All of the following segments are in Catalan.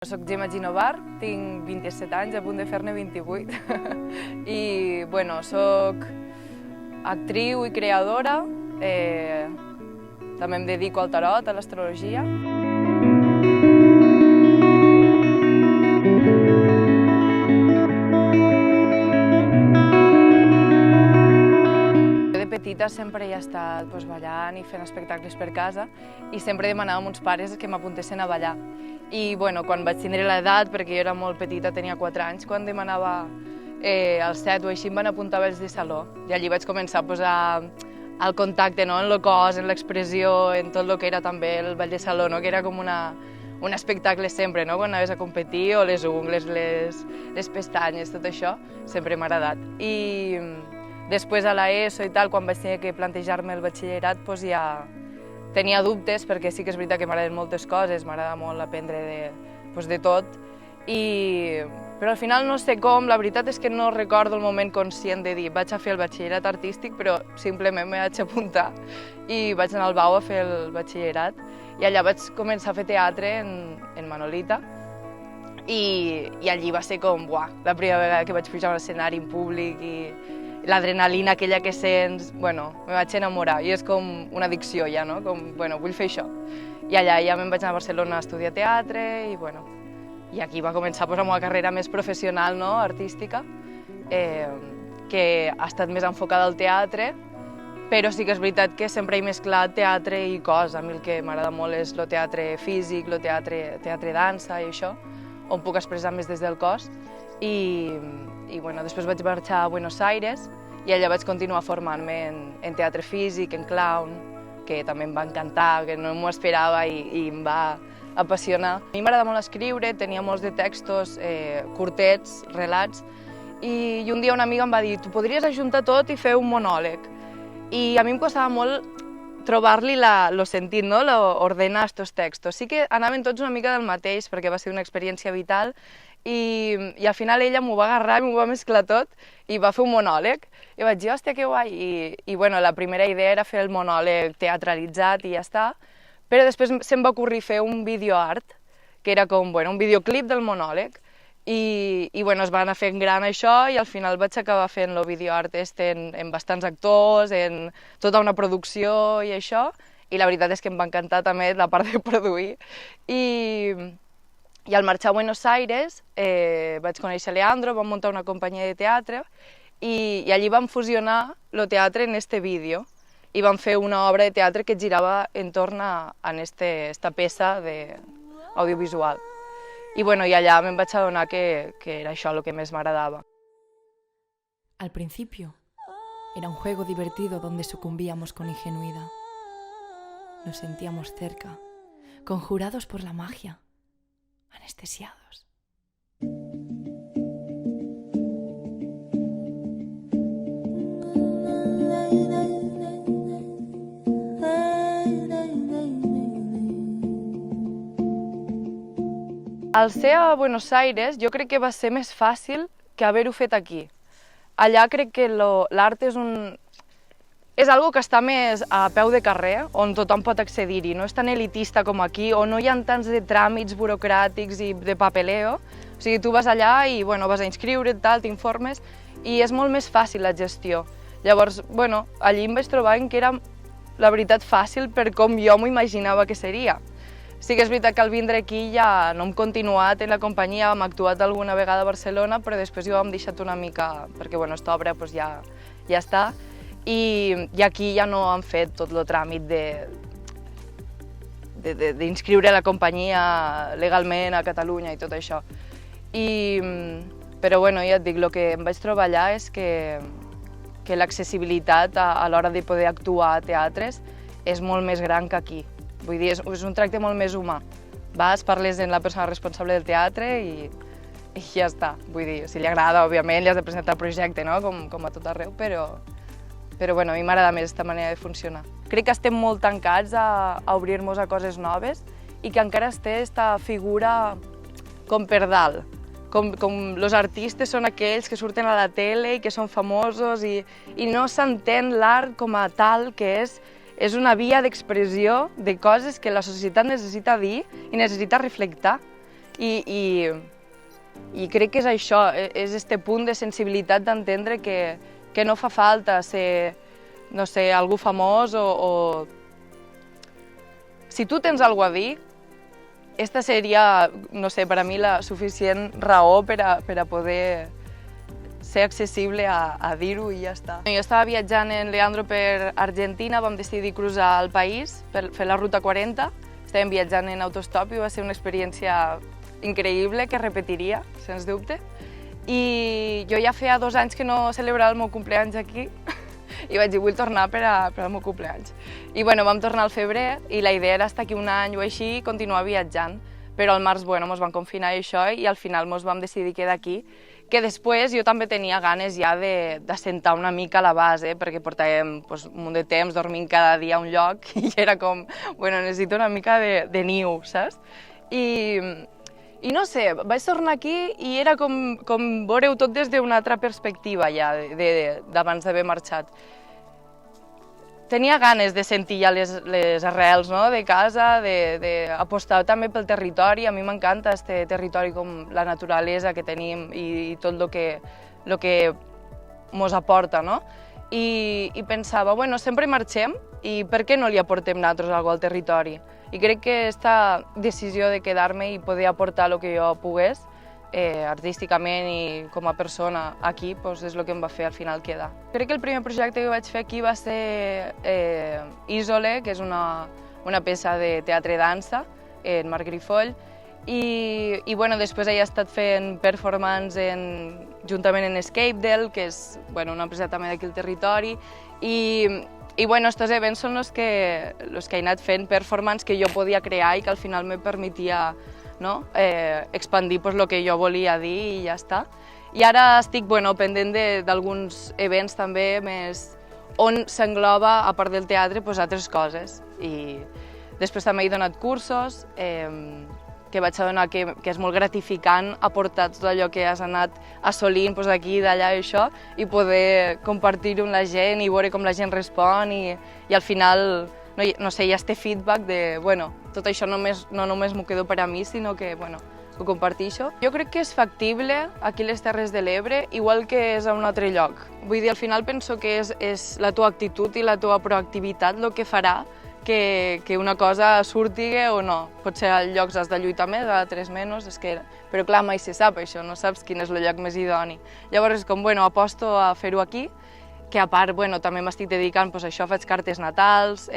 Soc Gemma Ginovar, tinc 27 anys, a punt de fer-ne 28. I, bueno, soc actriu i creadora, també em dedico al tarot, a l'astrologia. De petita sempre he estat ballant i fent espectacles per casa i sempre demanava a mons pares que m'apuntessin a ballar. I quan vaig tindre l'edat, perquè jo era molt petita, tenia 4 anys, quan demanava als 7 o així em van apuntar a balls de saló. I allí vaig començar a posar el contacte en el cos, en l'expressió, en tot el que era també el ball de saló, que era com un espectacle sempre, quan anaves a competir, o les ungles, les pestanyes, tot això, sempre m'ha agradat. I després a l'ESO i tal, quan vaig tenir que plantejar-me el batxillerat, ja tenia dubtes, perquè sí que és veritat que m'agraden moltes coses, m'agrada molt aprendre de tot, però al final no sé com, la veritat és que no recordo el moment conscient de dir vaig a fer el batxillerat artístic, però simplement me vaig apuntar i vaig anar al BAU a fer el batxillerat i allà vaig començar a fer teatre en Manolita i allí va ser com, la primera vegada que vaig pujar a un escenari en públic i l'adrenalina aquella que sents, me vaig enamorar i és com una addicció ja, com, vull fer això. I allà ja me'n vaig anar a Barcelona a estudiar teatre i aquí va començar la meva carrera més professional, artística, que ha estat més enfocada al teatre, però sí que és veritat que sempre he mesclat teatre i cos. A mi el que m'agrada molt és el teatre físic, el teatre dansa i això, on puc expressar més des del cos. I després vaig marxar a Buenos Aires i allà vaig continuar formant-me en teatre físic, en clown, que també em va encantar, que no m'ho esperava i em va apassionar. A mi m'agrada molt escriure, tenia molts de textos curtets, relats, i un dia una amiga em va dir tu podries ajuntar tot i fer un monòleg. I a mi em costava molt trobar-li el sentit, ordenar aquests textos. Sí que anaven tots una mica del mateix, perquè va ser una experiència vital, i al final ella m'ho va agarrar i m'ho va mesclar tot i va fer un monòleg. I vaig dir, hòstia, que guai! I la primera idea era fer el monòleg teatralitzat i ja està, però després se'm va ocórrer fer un videoart, que era com un videoclip del monòleg, i es va anar fent gran això i al final vaig acabar fent el videoart en bastants actors, en tota una producció i això, i la veritat és que em va encantar també la part de produir. I al marxar a Buenos Aires vaig conèixer Leandro, vam muntar una companyia de teatre i allí vam fusionar el teatre en este vídeo i vam fer una obra de teatre que girava entorn a esta peça audiovisual. I allà me'n vaig adonar que era això el que més m'agradava. Al principio era un juego divertido donde sucumbíamos con ingenuidad. Nos sentíamos cerca, conjurados por la magia, anestesiados. Al ser a Buenos Aires jo crec que va ser més fàcil que haver-ho fet aquí. Allà crec que l'art és algo que està més a peu de carrer, on tothom pot accedir-hi, no és tan elitista com aquí, on no hi ha tants de tràmits burocràtics i de papeleo. O sigui, tu vas allà i vas a inscriure't, t'informes, i és molt més fàcil la gestió. Llavors, allí em vaig trobar que era, la veritat, fàcil per com jo m'ho imaginava que seria. Sí que és veritat que al vindre aquí ja no hem continuat en la companyia, hem actuat alguna vegada a Barcelona, però després ja ho hem deixat una mica, perquè aquesta obra ja està, i aquí ja no hem fet tot el tràmit d'inscriure la companyia legalment a Catalunya i tot això. Però ja et dic, el que em vaig trobar allà és que l'accessibilitat a l'hora de poder actuar a teatres és molt més gran que aquí. Vull dir, és un tracte molt més humà. Vas, parles amb la persona responsable del teatre i ja està. Vull dir, si li agrada, òbviament, li has de presentar el projecte, com a tot arreu, però a mi m'agrada més aquesta manera de funcionar. Crec que estem molt tancats a obrir-nos a coses noves i que encara es té aquesta figura com per dalt. Com els artistes són aquells que surten a la tele i que són famosos i no s'entén l'art com a tal que és una via d'expressió de coses que la societat necessita dir i necessita reflectar. I crec que és això, és este punt de sensibilitat d'entendre que no fa falta ser, no sé, algú famós o... Si tu tens alguna cosa a dir, esta seria, no sé, per a mi la suficient raó per a poder ser accessible a dir-ho i ja està. Jo estava viatjant en Leandro per Argentina, vam decidir cruzar el país per fer la Ruta 40. Estàvem viatjant en autostop i va ser una experiència increïble que repetiria, sens dubte. I jo ja feia 2 anys que no celebrava el meu cumpleaños aquí i vaig dir, vull tornar per al meu cumpleaños. I bueno, vam tornar al febrer i la idea era estar aquí un any o així i continuar viatjant. Però al març, bueno, mos van confinar i això i al final mos vam decidir quedar aquí, que després jo també tenia ganes ja d'assentar una mica la base, perquè portàvem un munt de temps dormint cada dia a un lloc i era com, bueno, necessito una mica de niu, saps? I no sé, vaig tornar aquí i era com veure-ho tot des d'una altra perspectiva ja, d'abans d'haver marxat. Tenia ganes de sentir ja les arrels de casa, d'apostar també pel territori. A mi m'encanta este territori com la naturalesa que tenim i tot el que mos aporta, no? I pensava, bueno, sempre marxem i per què no li aportem nosaltres alguna cosa al territori? I crec que aquesta decisió de quedar-me i poder aportar el que jo pogués, artísticament i com a persona aquí, és el que em va fer al final quedar. Crec que el primer projecte que vaig fer aquí va ser Ísole, que és una peça de teatre-dansa en Marc Grifoll, i bueno, després he estat fent performance juntament en Escapedel, que és una empresa també d'aquí al territori, i bueno, estos events són els que he anat fent performance que jo podia crear i que al final me permetia expandir el que jo volia dir i ja està. I ara estic pendent d'alguns events també més on s'engloba, a part del teatre, altres coses. I després també he donat cursos, que vaig adonar que és molt gratificant aportar tot allò que has anat assolint d'aquí, d'allà i això, i poder compartir-ho amb la gent i veure com la gent respon i al final, no sé, hi ha este feedback de, tot això no només m'ho quedo per a mi, sinó que, ho comparteixo. Jo crec que és factible aquí a les Terres de l'Ebre, igual que és a un altre lloc. Vull dir, al final penso que és la teva actitud i la teva proactivitat el que farà que una cosa surti o no. Potser a llocs has de lluitar més, a altres menys, però clar, mai se sap això, no saps quin és el lloc més idoni. Llavors és com, aposto a fer-ho aquí, que a part també m'estic dedicant a això, faig cartes natals,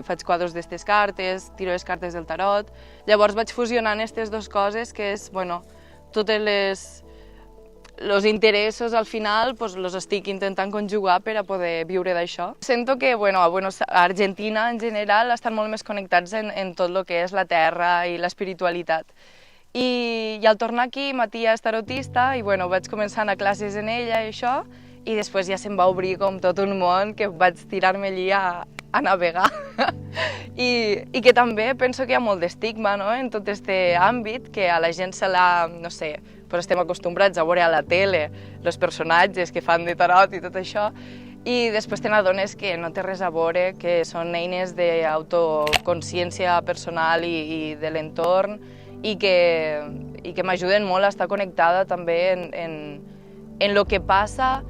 faig quadros d'estes cartes, tiro les cartes del tarot. Llavors vaig fusionant aquestes dues coses, que és, tots els interessos al final els estic intentant conjugar per a poder viure d'això. Sento que a Argentina en general estan molt més connectats en tot el que és la terra i l'espiritualitat. I al tornar aquí, Matia és tarotista i vaig començar a anar a classes en ella i això, i després ja se'm va obrir com tot un món que vaig tirar-me allí a navegar. I que també penso que hi ha molt d'estigma en tot aquest àmbit, que a la gent se l'ha, no sé, estem acostumbrats a veure a la tele els personatges que fan de tarot i tot això, i després te n'adones que no té res a veure, que són eines d'autoconsciència personal i de l'entorn i que m'ajuden molt a estar connectada també en el que passa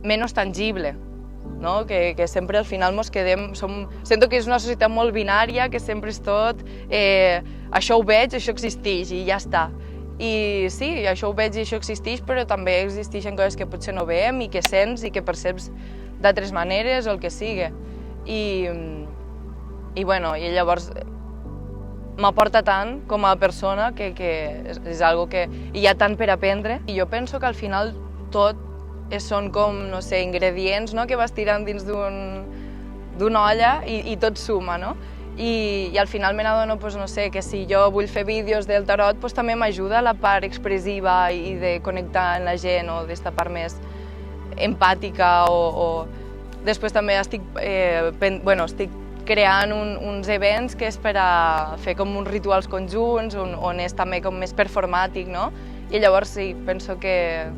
menys tangible, que sempre al final ens quedem... Sento que és una societat molt binària, que sempre és tot això ho veig, això existeix i ja està. I sí, això ho veig i això existeix, però també existeixen coses que potser no veiem i que sents i que perceps d'altres maneres o el que sigui. I llavors m'aporta tant com a persona que és algo que hi ha tant per aprendre. I jo penso que al final tot són com, no sé, ingredients que vas tirant dins d'una olla i tot suma, no? I al final me n'adono, no sé, que si jo vull fer vídeos del tarot, també m'ajuda la part expressiva i de connectar amb la gent o d'esta part més empàtica o... Després també estic creant uns events que és per a fer com uns rituals conjunts, on és també com més performàtic, no? I llavors sí, penso que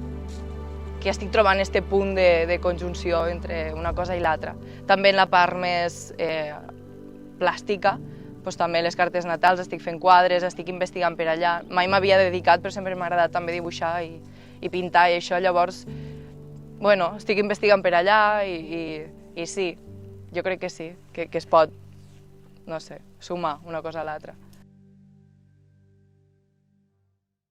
estic trobant aquest punt de conjunció entre una cosa i l'altra. També en la part més plàstica, doncs, també les cartes natals, estic fent quadres, estic investigant per allà. Mai m'havia dedicat, però sempre m'ha agradat també dibuixar i pintar i això, llavors, bueno, estic investigant per allà i sí, jo crec que sí, que es pot, no sé, sumar una cosa a l'altra.